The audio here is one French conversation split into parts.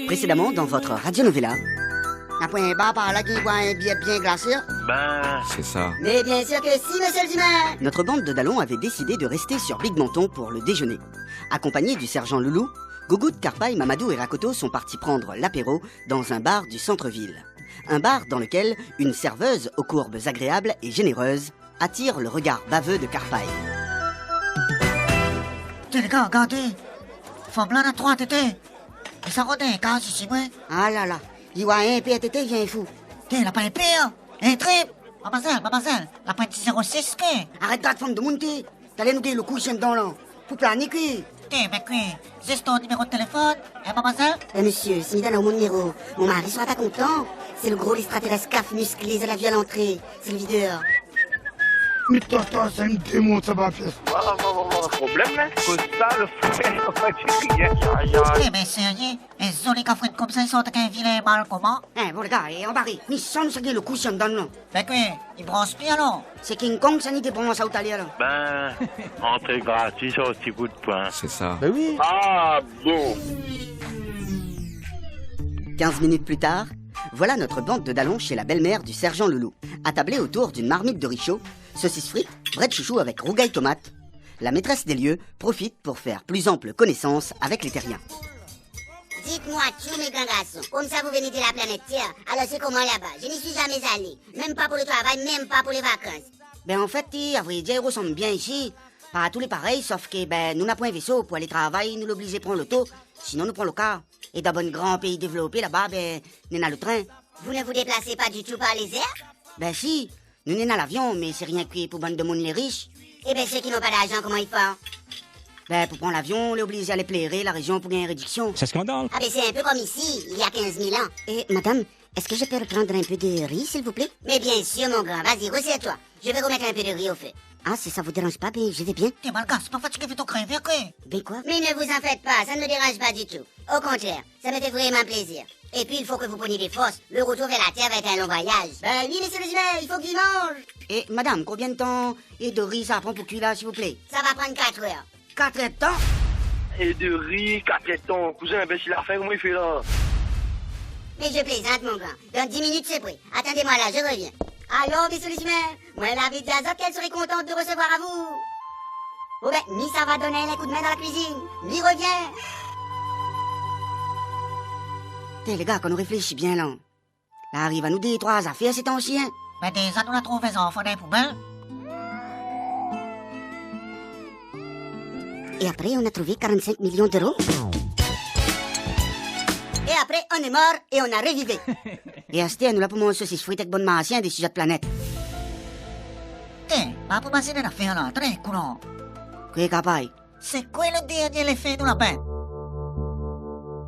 Précédemment dans votre radionovela. Un point bas par là qui voit un billet bien glacé. Ben... C'est ça. Mais bien sûr que si, monsieur le Dumas. Notre bande de Dallon avait décidé de rester sur Big Menton pour le déjeuner. Accompagnés du sergent Loulou, Gougout, Carpaille, Mamadou et Rakoto sont partis prendre l'apéro dans un bar du centre-ville. Un bar dans lequel une serveuse aux courbes agréables et généreuses attire le regard baveux de Carpaille. Tiens les gars, regardez. Femme là, on a 3 tétés. Et ça rodait un cas ici, ouais. Ah là là, il voit un PTT vient fou. Tiens, la pas un pire. Un trip. Mademoiselle, la pas 06 que. Arrête de femme de monter. T'allais nous dire le coucher dans l'an. Pour planifier. Tiens, mais quoi? C'est ton numéro de téléphone? Hein, mademoiselle? Monsieur, si me donne mon numéro, mon mari sera pas content. C'est le gros extraterrestre CAF musclé à la vie à l'entrée. C'est le videur. Mais toi, c'est un démon, ça va faire. Problème, là? Que ça, le frère, on va dire rien. Tiens, mais sérieux? Un joli cafouette comme ça, ils sont avec un vilain mal comment? Hein, bon les gars, et embarqué. Ni sans nous le coucher dans l'an. Mais quoi? Il bronze bien alors? C'est King Kong, ça n'y dépend à Italie là. Ben... Entrée gratuite sur un petit coup de poing. C'est ça. Ben oui. Ah, bon. 15 minutes plus tard, voilà notre bande de Dallon chez la belle-mère du sergent Loulou, attablée autour d'une marmite de richaud, saucisses frites, bret chouchou avec rougail tomate. La maîtresse des lieux profite pour faire plus ample connaissance avec les terriens. Dites-moi tous mes grands garçons, comme ça vous venez de la planète Terre, alors c'est comment là-bas? Je n'y suis jamais allé, même pas pour le travail, même pas pour les vacances. Ben en fait, à vrai dire, ils ressemblent bien ici. Pas à tous les pareils, sauf que nous n'avons pas un vaisseau pour aller travailler, nous l'obligons à prendre l'auto, sinon nous prenons le car. Et dans un grand pays développé là-bas, nous avons le train. Vous ne vous déplacez pas du tout par les airs? Ben si, nous n'avons l'avion, mais c'est rien que pour bande de monde les riches. Eh ben ceux qui n'ont pas d'argent, comment ils font? Ben pour prendre l'avion, on est obligé à aller plairer la région pour gagner une réduction. C'est scandale. Ah ben c'est un peu comme ici, il y a 15 000 ans. Et madame, est-ce que je peux reprendre un peu de riz, s'il vous plaît? Mais bien sûr mon grand, vas-y, resserre-toi. Je vais remettre un peu de riz au feu. Ah, si ça vous dérange pas, ben je vais bien. T'es mal gars, c'est pas fatigué, fais ton crever, quoi? Ben quoi? Mais ne vous en faites pas, ça ne me dérange pas du tout. Au contraire, ça me fait vraiment plaisir. Et puis il faut que vous preniez des forces. Le retour vers la Terre va être un long voyage. Ben oui, monsieur le Dumas, il faut qu'il mange. Et madame, combien de temps et de riz ça prend pour cuire là, s'il vous plaît? Ça va prendre 4 heures. 4 heures de temps? Et de riz, 4 ans. Cousin, imbécile à faire, comment il fait là? Mais je plaisante, mon grand. Dans 10 minutes, c'est prêt. Attendez-moi là, je reviens. Alors, monsieur le Dumas, moi, la vie d'Azote, qu'elle serait contente de recevoir à vous. Oh ben, ni ça va donner un coup de main dans la cuisine, ni revient. T'es les gars, qu'on nous réfléchit bien là. Là arrive à nous dire 3 affaires, c'est ancien. Mais déjà, nous la trouvons les enfants dans les poubelles. Et après, on a trouvé 45 millions d'euros. Et après, on est mort et on a revivé. Et Asté, nous là pour mon saucisse frite avec bonne martien des sujets de planète. Tiens, pas pour passer l'affaire là, très courant. Qu'est-ce Carpaille? C'est quoi le dernier effet de la peine?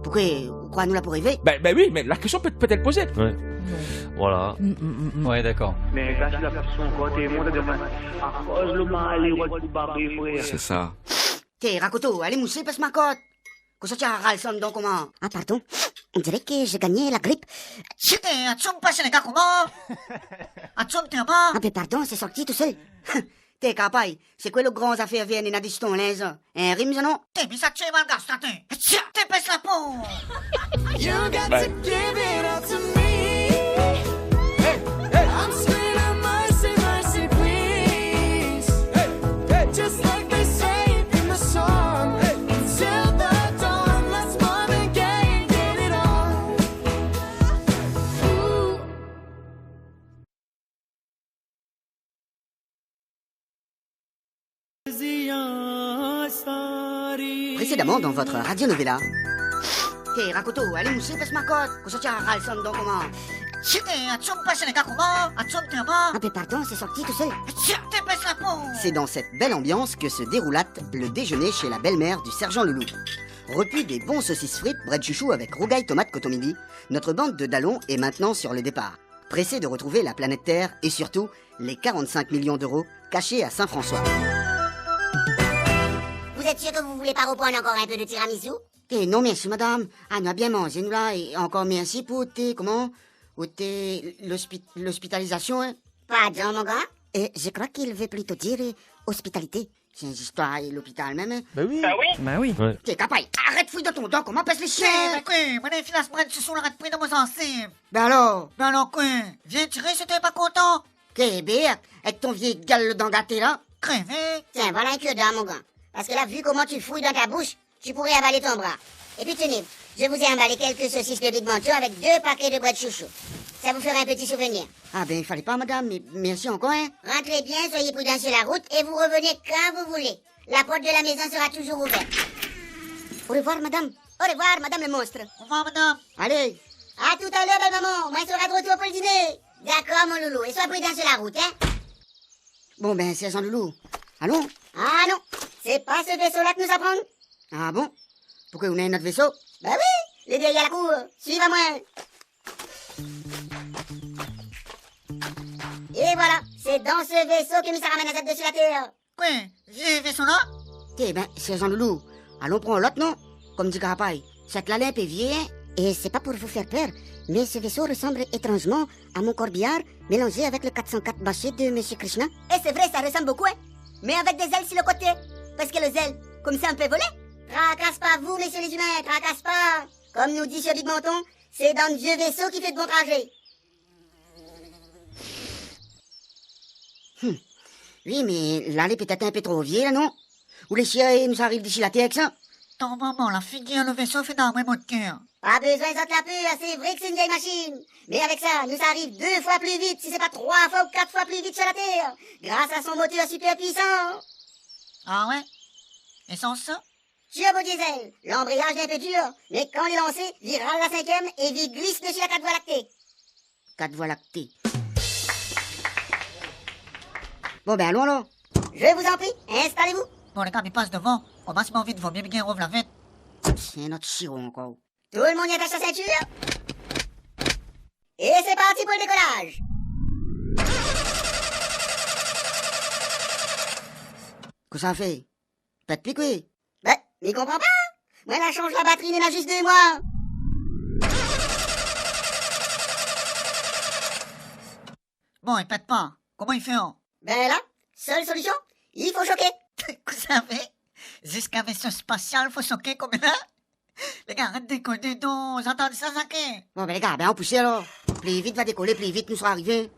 Pourquoi nous là pour rêver? Ben oui, mais la question peut-elle poser. Ouais. Voilà. Ouais, d'accord. Mais gâche la personne, quoi, t'es monté de à cause le mal, les rois du barbé, frère. C'est ça. T'es Rakoto, allez mousser, passe ma cote. Que ça tient à râler donc comment? Ah pardon, on dirait que j'ai gagné la grippe. Tiens, as-tu me passé les gars comment? As-tu me t'es pas? Ah ben pardon, c'est sorti tout seul. T'es Carpaille, c'est quoi le grand affaire vienne et n'a dit ton linge? Un rime, ça non? T'es mis ça tue mal gars, t'es. Tiens, t'es pèse la peau. Précédemment dans votre radionovela. T'es Rakoto, allez mousser, passe ma cote. Que ça tient à râler donc comment? Tiens, as-tu me passé les gars comment? As-tu me t'es pas? Ah ben pardon, c'est sorti tout seul. Tiens, t'es pèse la peau. C'est dans cette belle ambiance que se déroulate le déjeuner chez la belle-mère du sergent Loulou. Repu des bons saucisses frites, bret chouchou avec rougail tomate cotomidi, notre bande de Dallon est maintenant sur le départ. Pressée de retrouver la planète Terre et surtout les 45 millions d'euros cachés à Saint-François. Vous êtes sûr que vous voulez pas reprendre encore un peu de tiramisu? Eh non merci madame, on a bien mangé nous là et encore merci pour l'hospitalisation. Hein. Pardon, mon grand? Et je crois qu'il veut plutôt dire hospitalité. C'est une histoire à l'hôpital même, hein. Bah oui. Bah oui. Ouais. T'es capable. Arrête fouille dans ton dos, comment passe les chiens? Mais quoi, moi, les filles, se prennent sous l'arrêt de prix dans mon sensible. Ben alors? Ben alors quoi, viens tirer si t'es pas content. Québec, avec ton vieil gueule d'engaté là. Crevé. Tiens, voilà un cure-dent, mon gars. Parce que là, vu comment tu fouilles dans ta bouche, tu pourrais avaler ton bras. Et puis tenez, je vous ai emballé quelques saucisses de Big Manteau avec 2 paquets de boîtes chouchou. Ça vous fera un petit souvenir. Ah ben, il fallait pas, madame, mais merci encore, hein. Rentrez bien, soyez prudents sur la route et vous revenez quand vous voulez. La porte de la maison sera toujours ouverte. Au revoir, madame. Au revoir, madame le monstre. Au revoir, madame. Allez. À tout à l'heure, belle maman. Moi, je serai de retour pour le dîner. D'accord, mon loulou. Et sois prudent sur la route, hein. Bon ben, c'est Jean Loulou. Allons? Ah non, c'est pas ce vaisseau-là que nous apprendre. Ah bon? Pourquoi vous avez notre vaisseau? Bah oui, les vieilles à la cour. Suivez-moi. Et voilà, c'est dans ce vaisseau que nous ramène à dessus la terre. Quoi, vieux vaisseau là? Eh ben, c'est Jean Loulou. Allons prendre l'autre, non? Comme dit Carapaille. Cette là un peu vieille, hein? Et c'est pas pour vous faire peur, mais ce vaisseau ressemble étrangement à mon corbillard mélangé avec le 404 bâché de Monsieur Krishna. Et c'est vrai, ça ressemble beaucoup, hein? Mais avec des ailes sur le côté. Parce que les ailes, comme ça on peut voler. Tracasse pas vous, messieurs les humains, tracasse pas. Comme nous dit ce Big Menton, c'est dans le vieux vaisseau qui fait de bons trajets. Oui, mais là, elle est peut-être un peu trop vieille, là, non? Ou les chiens nous arrivent d'ici la terre avec ça? Ton maman, la figure, le vaisseau fait dans mon cœur. Pas besoin d'être la peur, c'est vrai que c'est une vieille machine. Mais avec ça, nous arrive 2 fois plus vite, si c'est pas 3 fois ou 4 fois plus vite sur la Terre. Grâce à son moteur super puissant. Ah ouais? Et sans ça? Turbo diesel, l'embrayage est un peu dur, mais quand il est lancé, il râle la 5e et il glisse dessus la 4 voies lactée. 4 voies lactées. Bon ben, allons alors. Je vous en prie, installez-vous. Bon, les gars, ils passent devant. On va se mettre vite, vaut mieux bien rouvre la vite. C'est notre chiron encore. Tout le monde y attache sa ceinture. Et c'est parti pour le décollage. Qu'est-ce que ça fait? Pas de piqué? Ben, mais comprends pas. Moi, elle change la batterie, il y en a juste 2 mois. Bon, il pète pas. Comment il fait, hein? Ben là, seule solution, il faut choquer. Vous savez, jusqu'à vaisseau spatial, faut choquer comme là. Les gars, arrête de décoller donc, j'entends ça, Zaké. Bon ben les gars, ben on pousse alors. Plus vite va décoller, plus vite nous serons arrivés.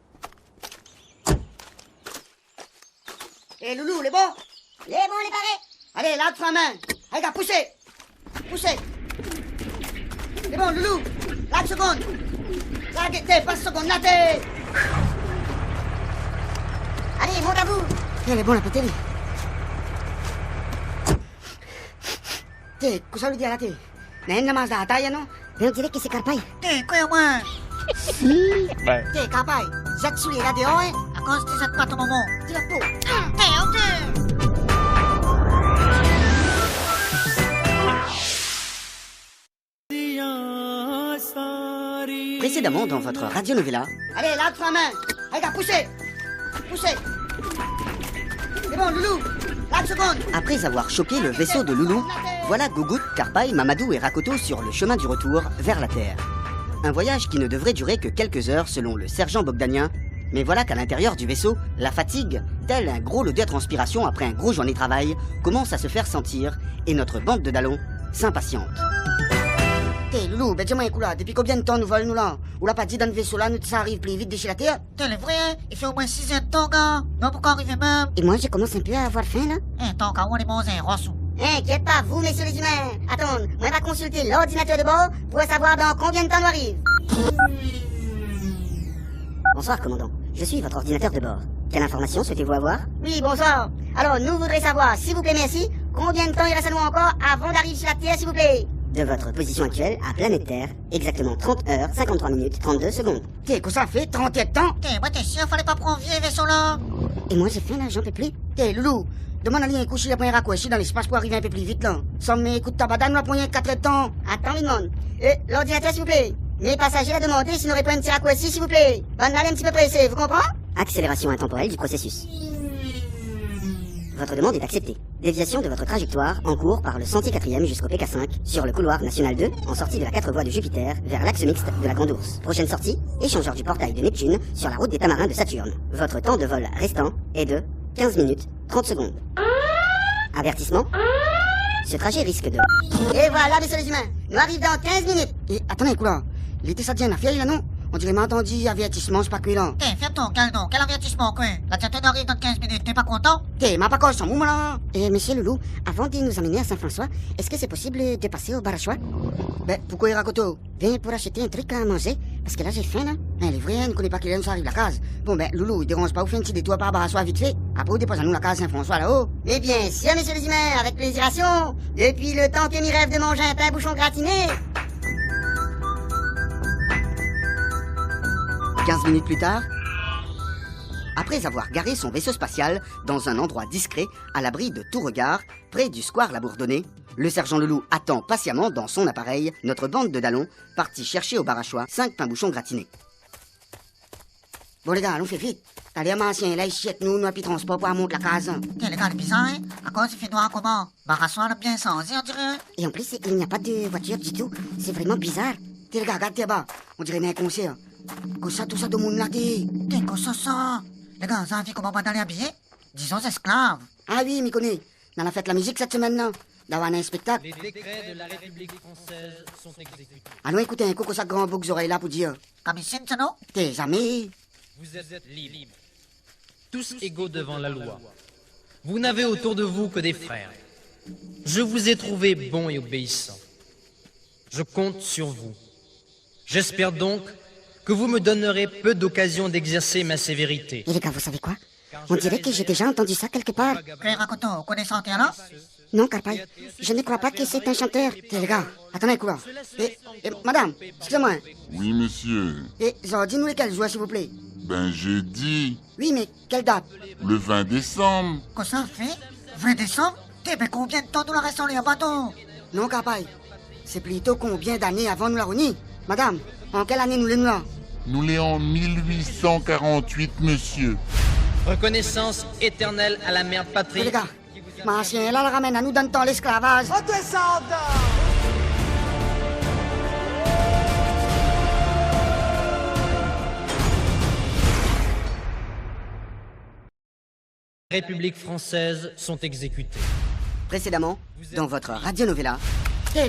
Eh Loulou, les bons? Les bons, les parés. Allez, là, de main. Allez gars, poussez. Poussez. Les bons, Loulou. Là, de seconde. Là, t'es, pas de seconde, là, t'es. Allez, monte à vous. Eh les bons, la pété. T'es, qu'est-ce que ça lui dit à la tête? N'a rien de masse dans la taille, non? Mais on dirait que c'est Carpaille. T'es quoi, moi? Ouais. T'es, Capaille. Jette sous les là dehors, hein? À cause de cette patte au moment. Dis la peau. T'es, ok. Précédemment dans votre radio novella. Allez, là, de main. Allez gars, poussez. Poussez. C'est bon, Loulou. Là, de seconde. Après avoir choqué le vaisseau de Loulou, voilà Gougout, Carpaille, Mamadou et Rakoto sur le chemin du retour vers la Terre. Un voyage qui ne devrait durer que quelques heures selon le sergent bogdanien, mais voilà qu'à l'intérieur du vaisseau, la fatigue, tel un gros lot de transpiration après un gros journée de travail, commence à se faire sentir et notre bande de Dallons s'impatiente. T'es Loulou, ben dis-moi un coup là, depuis combien de temps nous volons nous là? Ou l'a pas dit dans le vaisseau là, nous ça arrive plus vite de chez la Terre? T'es le vrai, hein? Il fait au moins 6 heures de temps, gars. Non, pourquoi arriver même? Et moi, je commence un peu à avoir faim, là. Eh, tant qu'à on est bons, un rossou. Inquiète pas, vous, messieurs les humains. Attends, moi, je vais consulter l'ordinateur de bord pour savoir dans combien de temps nous arrive. Bonsoir, commandant. Je suis votre ordinateur de bord. Quelle information souhaitez-vous avoir? Oui, bonsoir. Alors, nous voudrions savoir, s'il vous plaît, merci, combien de temps il reste à nous encore avant d'arriver sur la Terre, s'il vous plaît? De votre position actuelle à planète Terre, exactement 30 heures, 53 minutes, 32 secondes. T'es, qu'est-ce que ça fait? 37 temps? T'es, moi, t'es sûr, fallait pas prendre vieux vaisseau là? Et moi, j'ai faim, là, j'en peux plus. T'es Loulou, demande à lui un coup s'il a pris un raccourci dans l'espace pour arriver un peu plus vite là. Sans mes coups de tabac, nous la prenons 4 heures de temps. Attends, il demande. L'ordinateur, s'il vous plaît. Les passagers l'ont demandé s'ils n'auraient pas un petit raccourci, s'il vous plaît. Van aller un petit peu pressé, vous comprenez? Accélération intemporelle du processus. Votre demande est acceptée. Déviation de votre trajectoire en cours par le sentier 4e jusqu'au PK5 sur le couloir national 2 en sortie de la 4 voies de Jupiter vers l'axe mixte de la Grande Ourse. Prochaine sortie, échangeur du portail de Neptune sur la route des Tamarins de Saturne. Votre temps de vol restant est de 15 minutes 30 secondes. Avertissement. Ce trajet risque de... Et voilà, messieurs les humains. Nous arrivons dans 15 minutes. Et attendez, quoi. L'été ça devient affaire là, non? On dirait m'a entendu avertissement, c'est pas que là. Ferme ton gueule donc. Quel avertissement, quoi? La diète arrive dans 15 minutes. T'es pas content? Ma pas coche, mon là. Monsieur Loulou, avant de nous amener à Saint-François, est-ce que c'est possible de passer au bar à choix? Ben, pourquoi il raconte? Viens pour acheter un truc à manger, parce que là j'ai faim, là. Elle est vraie, elle ne connaît pas qu'il ça arrive la case. Bon, ben, Loulou, il dérange pas, vous faites un petit détour par bar à choix vite fait. Après, vous déposez à nous la case Saint-François là-haut. Eh bien, si, messieurs les humains, avec plaisiration. Depuis le temps que m'y rêve de manger un pain bouchon gratiné. 15 minutes plus tard, après avoir garé son vaisseau spatial dans un endroit discret, à l'abri de tout regard, près du square La Bourdonnais, le sergent Loulou attend patiemment dans son appareil notre bande de Dallons, partis chercher au bar à choix 5 pains bouchons gratinés. Bon les gars, allons fait vite. T'as l'air ancien, là, il chiette nous, puis transport pour monter la case. Les gars, c'est bizarre, hein? À cause il fait noir comment? Barassoir le bien sans on dirait. Et en plus, il n'y a pas de voiture du tout. C'est vraiment bizarre. T'es les gars, regarde t'es bas. On dirait un concert. Comme ça, tout ça, tout le monde là, t'es. Qu'est-ce que ça? Les gars, ça a vu comment on va aller habiller? Disons esclaves. Ah oui, m'y connais. On a fait la musique cette semaine, là. D'avoir un spectacle. Les décrets de la République française sont exécutés. Allons écouter un coup que ça grand bouc oreilles là pour dire. Comme ici, ça non? T'es jamais. Vous êtes libres. Tous égaux devant la loi. Vous n'avez autour de vous que des frères. Je vous ai trouvé bons et obéissants. Je compte sur vous. J'espère donc que vous me donnerez peu d'occasions d'exercer ma sévérité. Et les gars, vous savez quoi? On dirait que j'ai déjà entendu ça quelque part. Raconte, connaissant là? Non, Carpaille, je ne crois pas que c'est un chanteur. Les gars, attendez un coup là. Madame, excusez-moi. Oui, monsieur. Dis-nous lesquels joueurs, s'il vous plaît. Ben, j'ai dit Oui, mais quelle date? le 20 décembre. Qu'est-ce que ça fait? 20 décembre? Mais combien de temps nous la restons les bateau? Non, Carpaille. C'est plutôt combien d'années avant nous la renie? Madame, en quelle année nous les nous là? Nous l'est en 1848, monsieur. Reconnaissance éternelle à la mère patrie. Les gars, ma ancien là le ramène à nous dans le temps l'esclavage. République française sont exécutés. Précédemment, dans votre radionovela.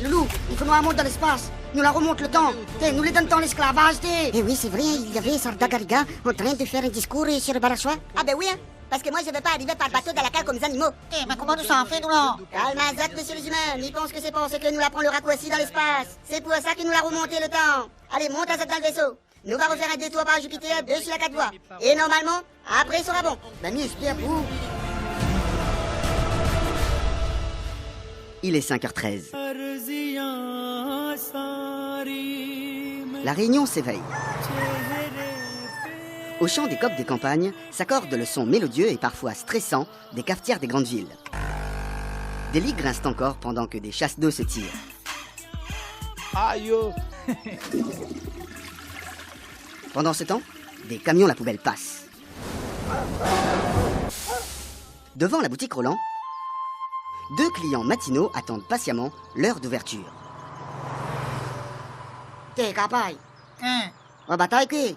Loulou, il faut nous remonter dans l'espace. Nous la remonte le temps. Nous les donne dans l'esclavage, Eh oui, c'est vrai, il y avait Sarda Gariga en train de faire un discours sur le bar à choix. Ah ben oui, hein. Parce que moi je veux pas arriver par bateau dans la cale comme des animaux. Mais comment nous ça en fait, nous là? Calme Azat, monsieur les humains. Ils pensent que c'est parce que nous la prenons le raccourci dans l'espace. C'est pour ça que nous la remonté le temps. Allez, monte Azat dans le vaisseau. Nous va refaire un détour par Jupiter dessus la 4 voies. Et normalement, après il sera bon. Ben, j'espère pour vous. Il est 5h13. La réunion s'éveille. Au chant des coqs des campagnes s'accorde le son mélodieux et parfois stressant des cafetières des grandes villes. Des lits grincent encore pendant que des chasses d'eau se tirent. Aïe! Pendant ce temps, des camions la poubelle passent. Devant la boutique Roland, 2 clients matinaux attendent patiemment l'heure d'ouverture. T'es capable? On bataille qui?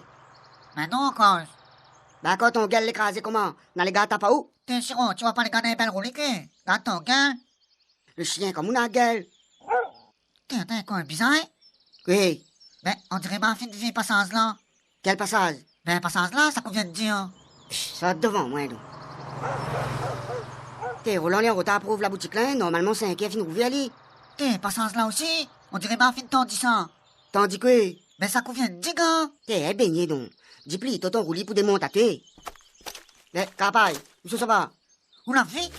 Maintenant encore. D'accord, ton gars l'écrasé comment? Dans les gars, t'as pas où? T'es sûr, tu vas pas les garder belles rouliques? Dans ton gars? Le chien comme on a gueule. T'es quoi, bizarre? Oui. Ben, on dirait ma fin de vie passage là. Quel passage? Ben, passage là, ça convient de dire. Ça devant moi, donc. T'es Roland Léon, t'approuve la boutique là, normalement c'est un qui a fini ouvert aller. T'es passage là aussi? On dirait ma fin de temps dit ça. Tandis que... Ben, ça convient de dire, gars. T'es baigné donc. Dis pli, ton roulis pour démonter à thé. Mais, capaille, où ça va? Où la vie?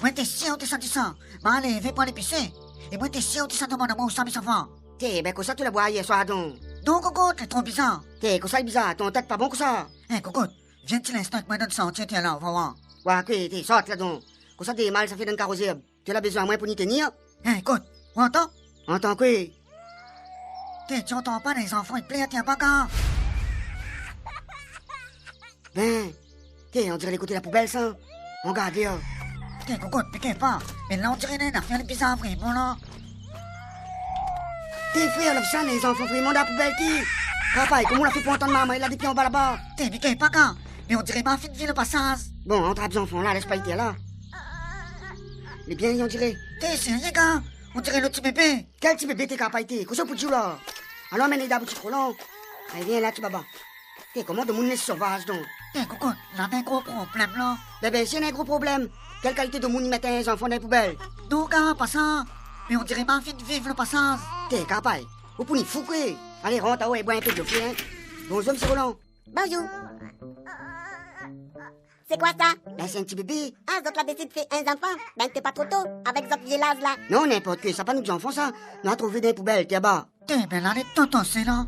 Moi, t'es sûr, t'es ça dit ça. Ben, allez, vais pas l'épicer. Et moi, t'es sûr, t'es ça demande à moi où ça, mais ça va. T'es, ben, comme ça, tu la bois hier soir donc. Donc, Cocotte, t'es trop bizarre. T'es, comme ça, bizarre, ton tête pas bon que ça. Cocotte, viens-tu l'instant que moi donne ça, tiens, là, on va voir. Ouais, que, t'es, sorte là donc. Comme ça, t'es mal, ça fait d'un carrossier. Tu as besoin de moi pour n'y tenir? Écoute, on entend? Entends quoi? Tu entends pas les enfants, ils plaisent, tiens pas quand? Ben, on dirait l'écouter la poubelle, ça. On garde là. Cocotte, piquez pas. Mais là, on dirait une affaire bizarre, vraiment, là. Tes frères, là, ça, les enfants, vraiment, dans la poubelle, qui? Capaille, comment on l'a fait pour entendre maman? Il a des pieds en bas là-bas. Piquez pas quand? Mais on dirait ma fille de vie, le passage. Bon, entre les enfants, là, laisse pas y là. Les bien, on dirait. T'es sérieux, gars? On dirait le petit bébé. Quel petit bébé t'es capable de Qu'est-ce que tu veux là? Alors, emmène d'abord petit Roland. Allez, viens là, tu baba. T'es comment de monde sauvage, donc? T'es coco, là, un gros problème, là. Ben, s'il y a un gros problème, quelle qualité de monde y mettait les enfants dans les poubelles? Non, gars, pas ça. Mais on dirait ma fille de vivre le passage. T'es capable. Vous pouvez fouquer. Allez, rentre à haut et bois un peu de feu, hein. Bonjour, monsieur Roland. Bonjour. C'est quoi ça? Ben, c'est un petit bébé. Ah, Zot l'a décidé de faire un enfant. Ben, t'es pas trop tôt, avec Zot village là. Non, n'importe quoi, ça pas nous des enfants, ça. On a trouvé des poubelles, t'es bas. T'es ben là, les tontons, c'est là.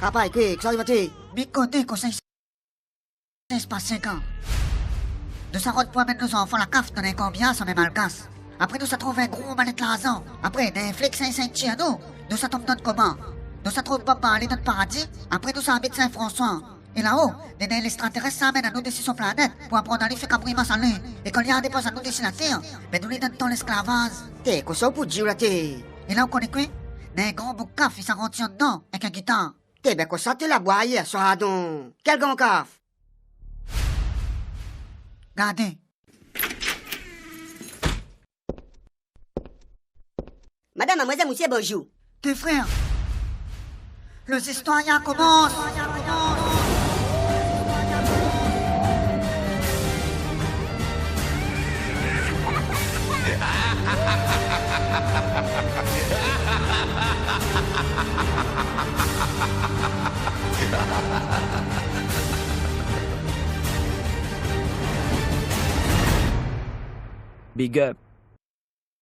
Capable, que ça va t'es? Mais côté, qu'on s'est passé quand? Nous savons pour mettre nos enfants la café dans les combien, ça met mal casse. Après, nous ça trouve un gros manette l'argent. Après, des flics Saint-Saint-Chi à nous ça tombe dans le comment? Nous ça trouve papa aller dans le paradis. Après, nous ça habite Saint-François. Et là-haut, des extraterrestres s'amènent à nous dessus sur planète pour apprendre à lui faire cabrima salé. Et quand il y a des pas à nous dessus la terre, mais nous les donnons dans l'esclavage. T'es, quoi ça pour dire là, t'es? Et là, on connaît quoi? Des grands boucs café, ils s'en retient dedans, avec un guitare. T'es, ben, quoi ça, t'es la boire hier soir, donc? Quel grand caf? Regardez. Madame, mademoiselle, monsieur, bonjour. Tes frères. Les historiens commencent. Big up.